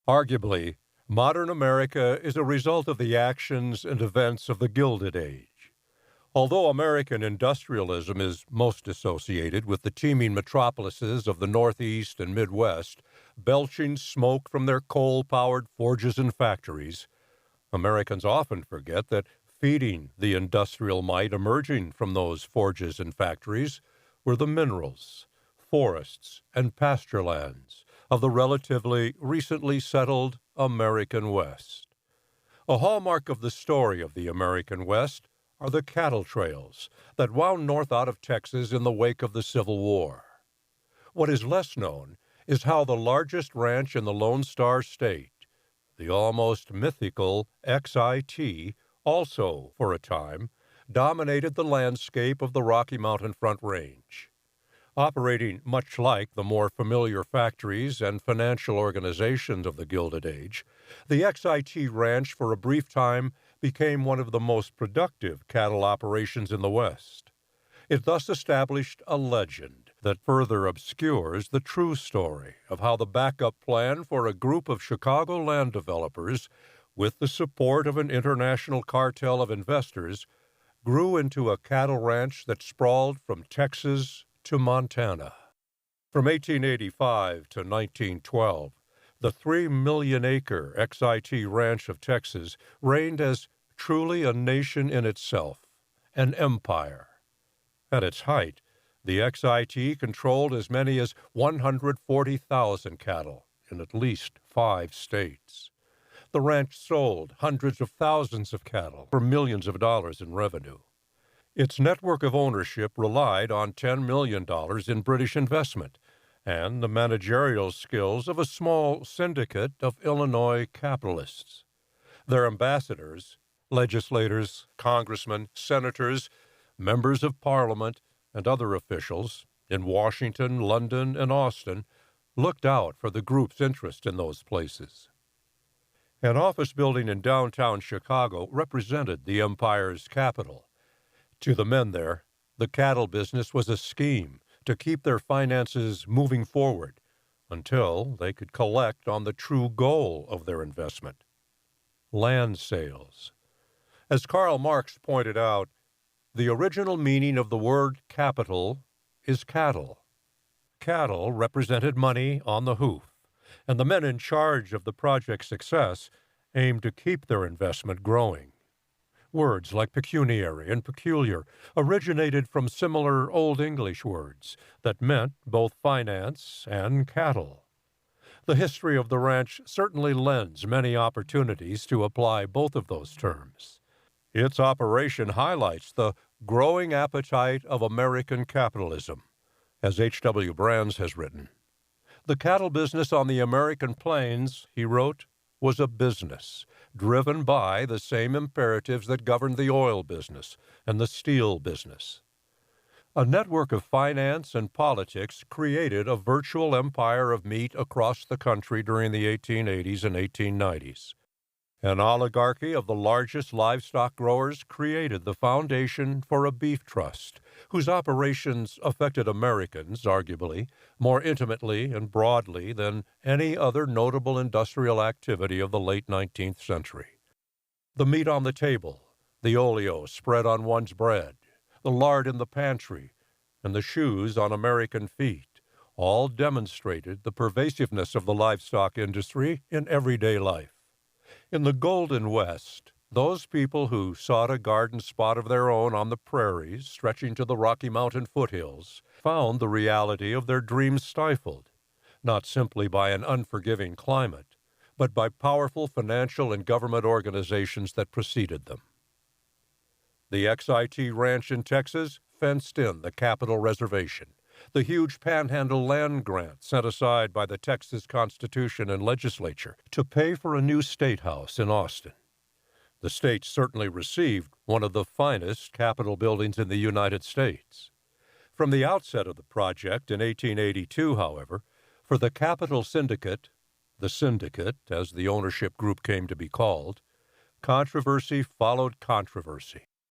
Arguably, modern America is a result of the actions and events of the Gilded Age. Although American industrialism is most associated with the teeming metropolises of the Northeast and Midwest, belching smoke from their coal-powered forges and factories, Americans often forget that feeding the industrial might emerging from those forges and factories were the minerals, forests, and pasture lands of the relatively recently settled American West. A hallmark of the story of the American West are the cattle trails that wound north out of Texas in the wake of the Civil War. What is less known is how the largest ranch in the Lone Star State, the almost mythical XIT, also, for a time, dominated the landscape of the Rocky Mountain Front Range. Operating much like the more familiar factories and financial organizations of the Gilded Age, the XIT Ranch for a brief time became one of the most productive cattle operations in the West. It thus established a legend that further obscures the true story of how the backup plan for a group of Chicago land developers, with the support of an international cartel of investors, grew into a cattle ranch that sprawled from Texas to Montana. From 1885 to 1912, the 3-million-acre XIT Ranch of Texas reigned as truly a nation in itself, an empire. At its height, the XIT controlled as many as 140,000 cattle in at least 5 states. The ranch sold hundreds of thousands of cattle for millions of dollars in revenue. Its network of ownership relied on $10 million in British investment and the managerial skills of a small syndicate of Illinois capitalists. Their ambassadors, legislators, congressmen, senators, members of Parliament, and other officials in Washington, London, and Austin looked out for the group's interest in those places. An office building in downtown Chicago represented the empire's capital. To the men there, the cattle business was a scheme to keep their finances moving forward until they could collect on the true goal of their investment: land sales. As Karl Marx pointed out, the original meaning of the word capital is cattle. Cattle represented money on the hoof, and the men in charge of the project's success aimed to keep their investment growing. Words like pecuniary and peculiar originated from similar Old English words that meant both finance and cattle. The history of the ranch certainly lends many opportunities to apply both of those terms. Its operation highlights the growing appetite of American capitalism, as H.W. Brands has written. The cattle business on the American plains, he wrote, was a business driven by the same imperatives that governed the oil business and the steel business. A network of finance and politics created a virtual empire of meat across the country during the 1880s and 1890s. An oligarchy of the largest livestock growers created the foundation for a beef trust, whose operations affected Americans, arguably, more intimately and broadly than any other notable industrial activity of the late 19th century. The meat on the table, the oleo spread on one's bread, the lard in the pantry, and the shoes on American feet all demonstrated the pervasiveness of the livestock industry in everyday life. In the Golden West, those people who sought a garden spot of their own on the prairies stretching to the Rocky Mountain foothills found the reality of their dreams stifled, not simply by an unforgiving climate, but by powerful financial and government organizations that preceded them. The XIT Ranch in Texas fenced in the Capitol Reservation, the huge Panhandle land grant set aside by the Texas Constitution and legislature to pay for a new state house in Austin. The state certainly received one of the finest Capitol buildings in the United States. From the outset of the project in 1882, however, for the Capitol Syndicate, the syndicate as the ownership group came to be called, controversy followed controversy.